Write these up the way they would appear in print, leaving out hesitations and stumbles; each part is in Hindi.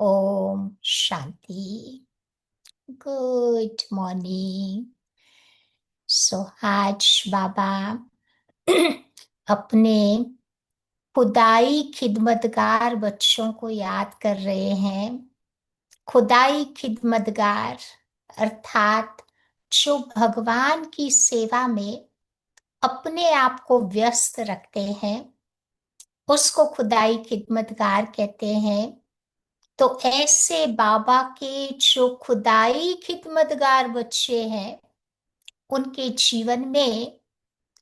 ओम शांति। Good morning. आज बाबा अपने खुदाई खिदमतगार बच्चों को याद कर रहे हैं। खुदाई खिदमतगार अर्थात जो भगवान की सेवा में अपने आप को व्यस्त रखते हैं, उसको खुदाई खिदमतगार कहते हैं। तो ऐसे बाबा के जो खुदाई खिदमतगार बच्चे हैं, उनके जीवन में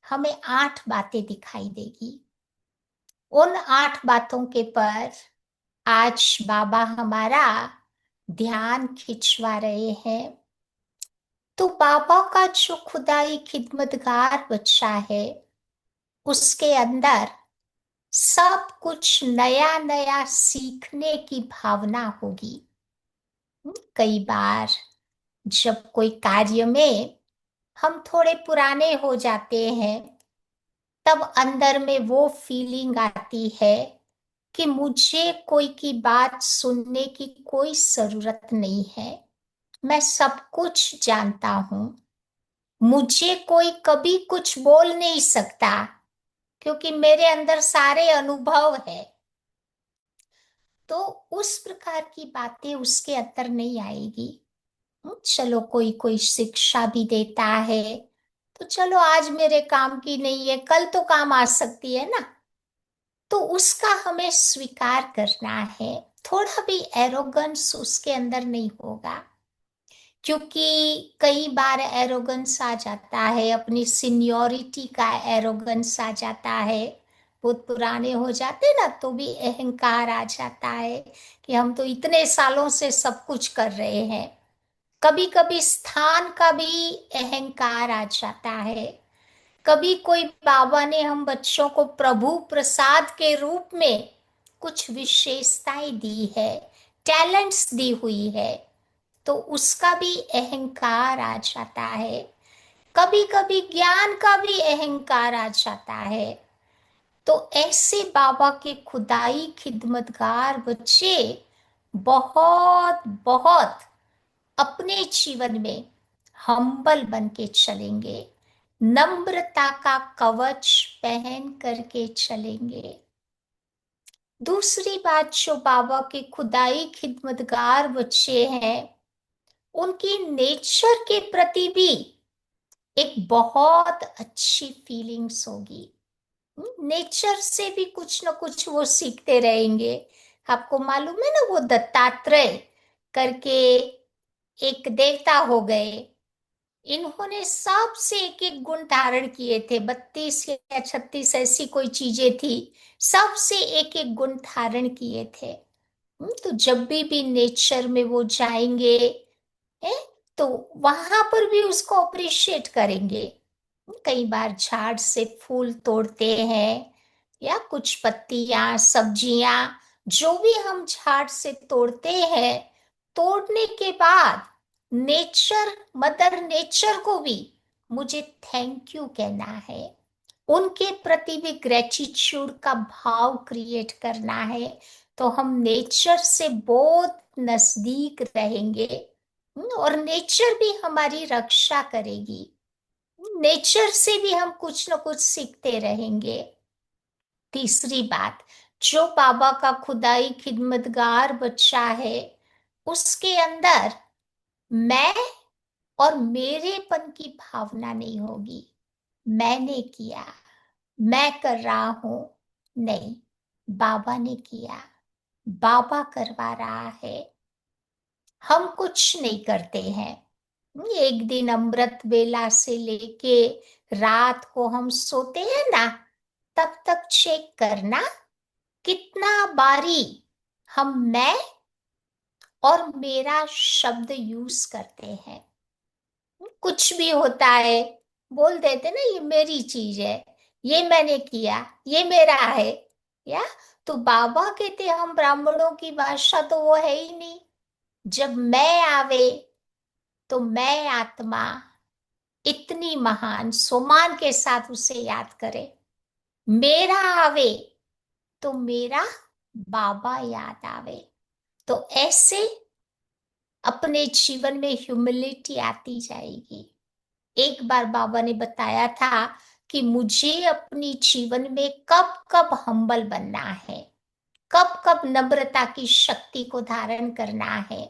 हमें 8 बातें दिखाई देगी। उन 8 बातों के पर आज बाबा हमारा ध्यान खिंचवा रहे हैं। तो बाबा का जो खुदाई खिदमतगार बच्चा है, उसके अंदर सब कुछ नया नया सीखने की भावना होगी। कई बार जब कोई कार्य में हम थोड़े पुराने हो जाते हैं, तब अंदर में वो फीलिंग आती है कि मुझे कोई की बात सुनने की कोई जरूरत नहीं है। मैं सब कुछ जानता हूं। मुझे कोई कभी कुछ बोल नहीं सकता, क्योंकि मेरे अंदर सारे अनुभव है। तो उस प्रकार की बातें उसके अंदर नहीं आएगी। चलो कोई कोई शिक्षा भी देता है, तो चलो आज मेरे काम की नहीं है, कल तो काम आ सकती है ना। तो उसका हमें स्वीकार करना है। थोड़ा भी एरोगेंस उसके अंदर नहीं होगा, क्योंकि कई बार एरोगेंस आ जाता है, अपनी सीनियोरिटी का एरोगेंस आ जाता है। बहुत पुराने हो जाते ना, तो भी अहंकार आ जाता है कि हम तो इतने सालों से सब कुछ कर रहे हैं। कभी कभी स्थान का भी अहंकार आ जाता है। कभी कोई बाबा ने हम बच्चों को प्रभु प्रसाद के रूप में कुछ विशेषताएं दी है, टैलेंट्स दी हुई है, तो उसका भी अहंकार आ जाता है। कभी कभी ज्ञान का भी अहंकार आ जाता है। तो ऐसे बाबा के खुदाई खिदमतगार बच्चे बहुत बहुत अपने जीवन में हम्बल बन के चलेंगे, नम्रता का कवच पहन करके चलेंगे। दूसरी बात, जो बाबा के खुदाई खिदमतगार बच्चे हैं, उनकी नेचर के प्रति भी एक बहुत अच्छी फीलिंग्स होगी। नेचर से भी कुछ ना कुछ वो सीखते रहेंगे। आपको मालूम है ना, वो दत्तात्रेय करके एक देवता हो गए। इन्होंने सबसे एक एक गुण धारण किए थे, 32 या 36 ऐसी कोई चीजें थी। सबसे एक एक गुण धारण किए थे। तो जब भी नेचर में वो जाएंगे, है, तो वहां पर भी उसको अप्रिशिएट करेंगे। कई बार झाड़ से फूल तोड़ते हैं, या कुछ पत्तियां सब्जियां जो भी हम झाड़ से तोड़ते हैं, तोड़ने के बाद नेचर, मदर नेचर को भी मुझे थैंक यू कहना है। उनके प्रति भी ग्रेटिट्यूड का भाव क्रिएट करना है। तो हम नेचर से बहुत नजदीक रहेंगे, और नेचर भी हमारी रक्षा करेगी। नेचर से भी हम कुछ न कुछ सीखते रहेंगे। तीसरी बात, जो बाबा का खुदाई खिदमतगार बच्चा है, उसके अंदर मैं और मेरेपन की भावना नहीं होगी। मैंने किया, मैं कर रहा हूं, नहीं, बाबा ने किया, बाबा करवा रहा है। हम कुछ नहीं करते हैं। एक दिन अमृत वेला से लेके रात को हम सोते हैं ना, तब तक चेक करना कितना बारी हम मैं और मेरा शब्द यूज करते हैं। कुछ भी होता है, बोल देते ना, ये मेरी चीज है, ये मैंने किया, ये मेरा है। या तो बाबा कहते हम ब्राह्मणों की भाषा तो वो है ही नहीं। जब मैं आवे, तो मैं आत्मा इतनी महान सोमान के साथ उसे याद करे। मेरा आवे, तो मेरा बाबा याद आवे। तो ऐसे अपने जीवन में ह्यूमिलिटी आती जाएगी। एक बार बाबा ने बताया था कि मुझे अपनी जीवन में कब कब हम्बल बनना है, कब कब नम्रता की शक्ति को धारण करना है।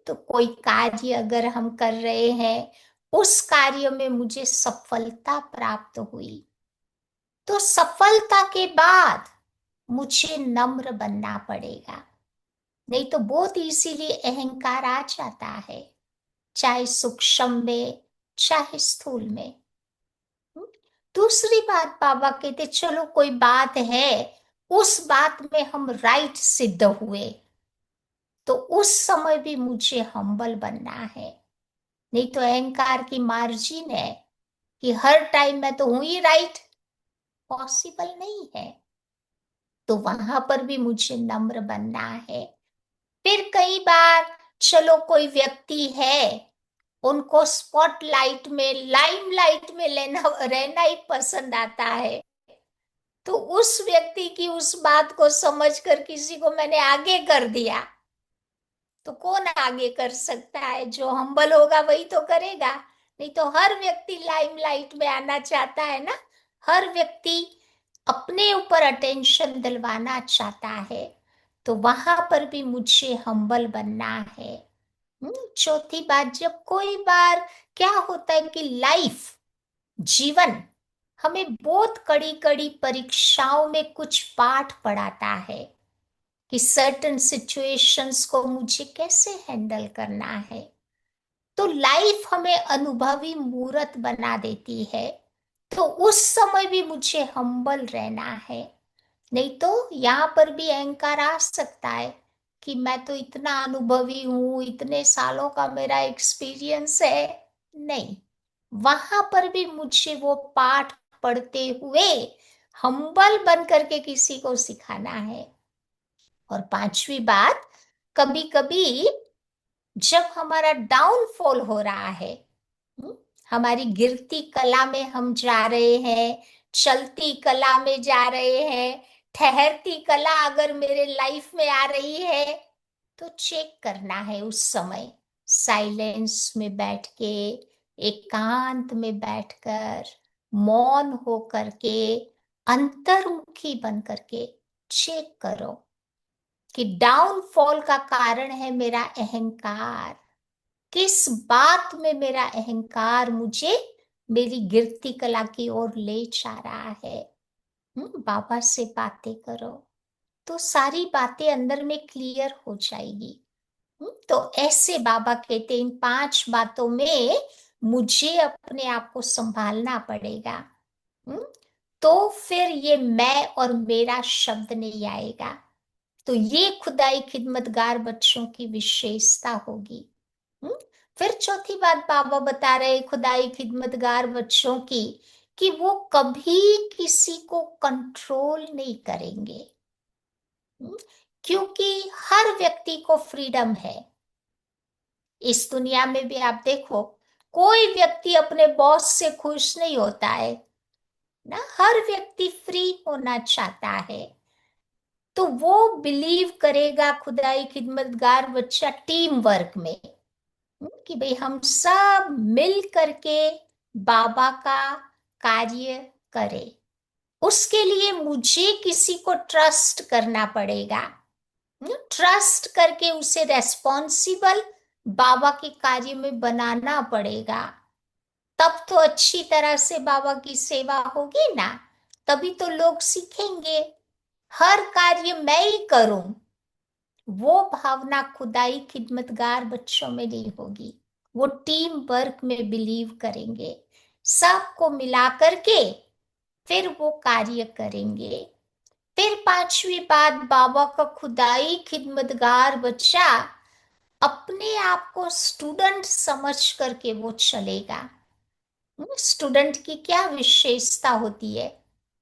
तो कोई कार्य अगर हम कर रहे हैं, उस कार्य में मुझे सफलता प्राप्त हुई, तो सफलता के बाद मुझे नम्र बनना पड़ेगा। नहीं तो बहुत इजीली अहंकार आ जाता है, चाहे सूक्ष्म में चाहे स्थूल में। हम्म? दूसरी बात बाबा कहते, चलो कोई बात है, उस बात में हम राइट सिद्ध हुए, तो उस समय भी मुझे हम्बल बनना है। नहीं तो अहंकार की मार्जिन है कि हर टाइम मैं तो हूं ही राइट, पॉसिबल नहीं है। तो वहां पर भी मुझे नम्र बनना है। फिर कई बार चलो कोई व्यक्ति है, उनको स्पॉटलाइट में, लाइमलाइट में लेना रहना ही पसंद आता है, तो उस व्यक्ति की उस बात को समझकर किसी को मैंने आगे कर दिया, तो कौन आगे कर सकता है? जो हम्बल होगा वही तो करेगा। नहीं तो हर व्यक्ति लाइमलाइट में आना चाहता है ना, हर व्यक्ति अपने ऊपर अटेंशन दिलवाना चाहता है। तो वहां पर भी मुझे हम्बल बनना है। चौथी बात, जब कोई बार क्या होता है कि लाइफ, जीवन हमें बहुत कड़ी कड़ी परीक्षाओं में कुछ पाठ पढ़ाता है कि सर्टेन सिचुएशंस को मुझे कैसे हैंडल करना है। तो लाइफ हमें अनुभवी मूर्त बना देती है, तो उस समय भी मुझे हम्बल रहना है। नहीं तो यहाँ पर भी अहंकार आ सकता है कि मैं तो इतना अनुभवी हूं, इतने सालों का मेरा एक्सपीरियंस है। नहीं, वहां पर भी मुझे वो पाठ पढ़ते हुए हम्बल बन करके किसी को सिखाना है। और पांचवी बात, कभी कभी जब हमारा डाउनफॉल हो रहा है, हम्म, हमारी गिरती कला में हम जा रहे हैं, चलती कला में जा रहे हैं, ठहरती कला अगर मेरे लाइफ में आ रही है, तो चेक करना है उस समय, साइलेंस में बैठ के, एकांत में बैठकर, मौन हो करके, अंतर्मुखी बन करके चेक करो कि डाउनफॉल का कारण है मेरा अहंकार। किस बात में मेरा अहंकार मुझे मेरी गिरती कला की ओर ले जा रहा है। बाबा से बातें करो, तो सारी बातें अंदर में क्लियर हो जाएगी। तो ऐसे बाबा कहते हैं, इन पांच बातों में मुझे अपने आप को संभालना पड़ेगा। हम्म, तो फिर ये मैं और मेरा शब्द नहीं आएगा। तो ये खुदाई खिदमतगार बच्चों की विशेषता होगी। हम्म? फिर चौथी बात बाबा बता रहे खुदाई खिदमतगार बच्चों की, कि वो कभी किसी को कंट्रोल नहीं करेंगे। हम्म? क्योंकि हर व्यक्ति को फ्रीडम है। इस दुनिया में भी आप देखो, कोई व्यक्ति अपने बॉस से खुश नहीं होता है ना, हर व्यक्ति फ्री होना चाहता है। तो वो बिलीव करेगा खुदाई खिदमतगार बच्चा टीम वर्क में, कि भाई हम सब मिल करके बाबा का कार्य करें। उसके लिए मुझे किसी को ट्रस्ट करना पड़ेगा, ट्रस्ट करके उसे रेस्पॉन्सिबल बाबा के कार्य में बनाना पड़ेगा। तब तो अच्छी तरह से बाबा की सेवा होगी ना, तभी तो लोग सीखेंगे। हर कार्य मैं ही करूं, वो भावना खुदाई खिदमतगार बच्चों में नहीं होगी। वो टीम वर्क में बिलीव करेंगे, सबको मिला करके फिर वो कार्य करेंगे। फिर पांचवी बात, बाबा का खुदाई खिदमतगार बच्चा अपने आप को स्टूडेंट समझ करके वो चलेगा। स्टूडेंट की क्या विशेषता होती है?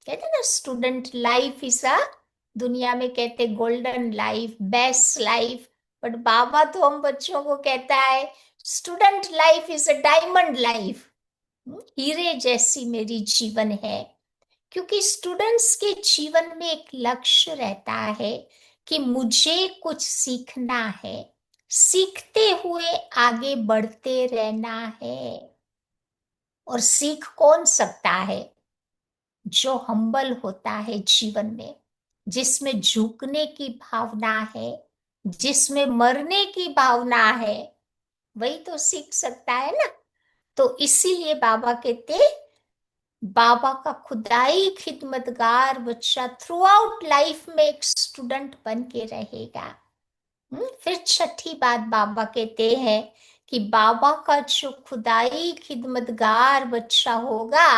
कहते हैं ना, स्टूडेंट लाइफ इज अ, दुनिया में कहते golden life, best life, but बाबा तो हम बच्चों को कहता है student life is a diamond life. हीरे जैसी मेरी जीवन है। क्योंकि स्टूडेंट्स के जीवन में एक लक्ष्य रहता है कि मुझे कुछ सीखना है, सीखते हुए आगे बढ़ते रहना है। और सीख कौन सकता है? जो हम्बल होता है जीवन में, जिसमें झुकने की भावना है, जिसमें मरने की भावना है, वही तो सीख सकता है ना। तो इसीलिए बाबा कहते, बाबा का खुदाई खिदमतगार बच्चा थ्रू आउट लाइफ में एक स्टूडेंट बन के रहेगा। फिर छठी बात बाबा कहते हैं कि बाबा का जो खुदाई खिदमतगार बच्चा होगा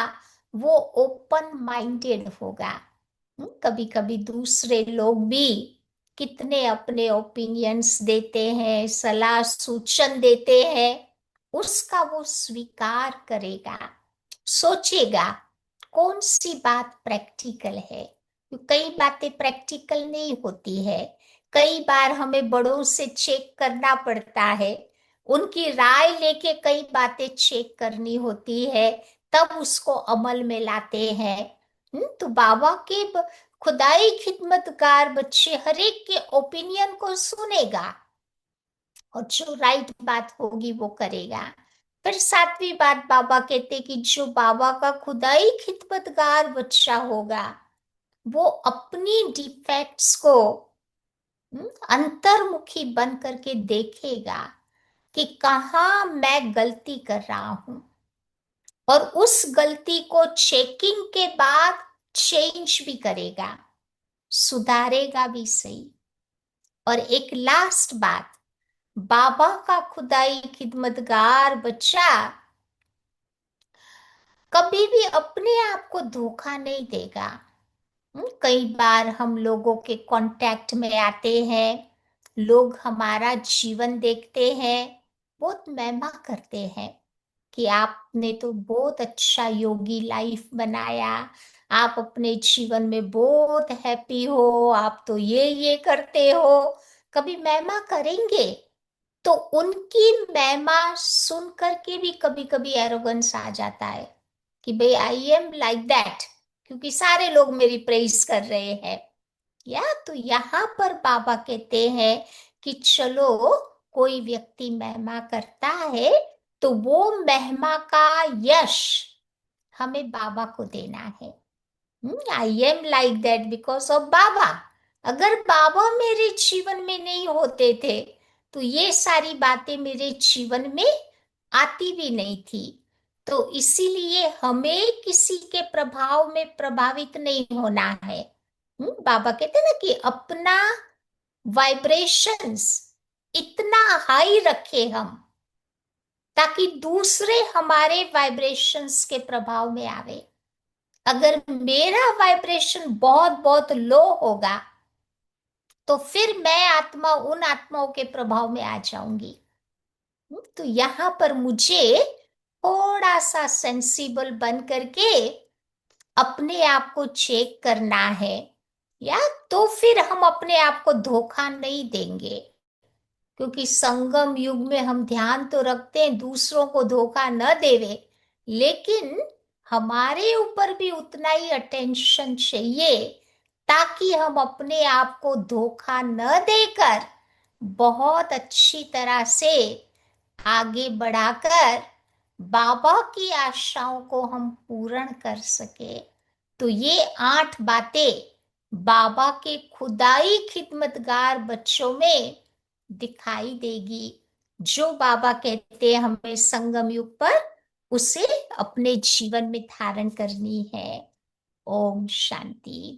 वो ओपन माइंडेड होगा। कभी कभी दूसरे लोग भी कितने अपने ओपिनियंस देते हैं, सलाह सूचन देते हैं, उसका वो स्वीकार करेगा, सोचेगा कौन सी बात प्रैक्टिकल है। कई बातें प्रैक्टिकल नहीं होती है, कई बार हमें बड़ों से चेक करना पड़ता है, उनकी राय लेके कई बातें चेक करनी होती है, तब उसको अमल में लाते हैं। तो बाबा के खुदाई खिदमतगार बच्चे हर एक के ओपिनियन को सुनेगा और जो राइट बात होगी वो करेगा। फिर सातवीं बात बाबा कहते कि जो बाबा का खुदाई खिदमतगार बच्चा होगा वो अपनी डिफेक्ट्स को अंतर्मुखी बन करके देखेगा कि कहाँ मैं गलती कर रहा हूं, और उस गलती को चेकिंग के बाद चेंज भी करेगा, सुधारेगा भी सही। और एक लास्ट बात, बाबा का खुदाई खिदमतगार बच्चा कभी भी अपने आप को धोखा नहीं देगा। कई बार हम लोगों के कांटेक्ट में आते हैं, लोग हमारा जीवन देखते हैं, बहुत महिमा करते हैं कि आपने तो बहुत अच्छा योगी लाइफ बनाया, आप अपने जीवन में बहुत हैप्पी हो, आप तो ये करते हो। कभी महिमा करेंगे तो उनकी महिमा सुन करके भी कभी कभी एरोगेंस आ जाता है कि भाई आई एम लाइक दैट, क्योंकि सारे लोग मेरी प्रेज कर रहे हैं। या तो यहाँ पर बाबा कहते हैं कि चलो, कोई व्यक्ति महिमा करता है तो वो महिमा का यश हमें बाबा को देना है। I am like that because of बाबा। अगर बाबा मेरे जीवन में नहीं होते थे तो ये सारी बातें मेरे जीवन में आती भी नहीं थी। तो इसीलिए हमें किसी के प्रभाव में प्रभावित नहीं होना है। बाबा कहते ना कि अपना वाइब्रेशंस इतना हाई रखे हम, ताकि दूसरे हमारे वाइब्रेशंस के प्रभाव में आवे। अगर मेरा वाइब्रेशन बहुत बहुत लो होगा तो फिर मैं आत्मा उन आत्माओं के प्रभाव में आ जाऊंगी। तो यहां पर मुझे थोड़ा सा सेंसिबल बन करके अपने आप को चेक करना है, या तो फिर हम अपने आप को धोखा नहीं देंगे। क्योंकि संगम युग में हम ध्यान तो रखते हैं दूसरों को धोखा न देवे, लेकिन हमारे ऊपर भी उतना ही अटेंशन चाहिए ताकि हम अपने आप को धोखा न देकर बहुत अच्छी तरह से आगे बढ़ाकर बाबा की आशाओं को हम पूर्ण कर सके। तो ये 8 बातें बाबा के खुदाई खिदमतगार बच्चों में दिखाई देगी, जो बाबा कहते हैं हमें संगम युग पर उसे अपने जीवन में धारण करनी है। ओम शांति।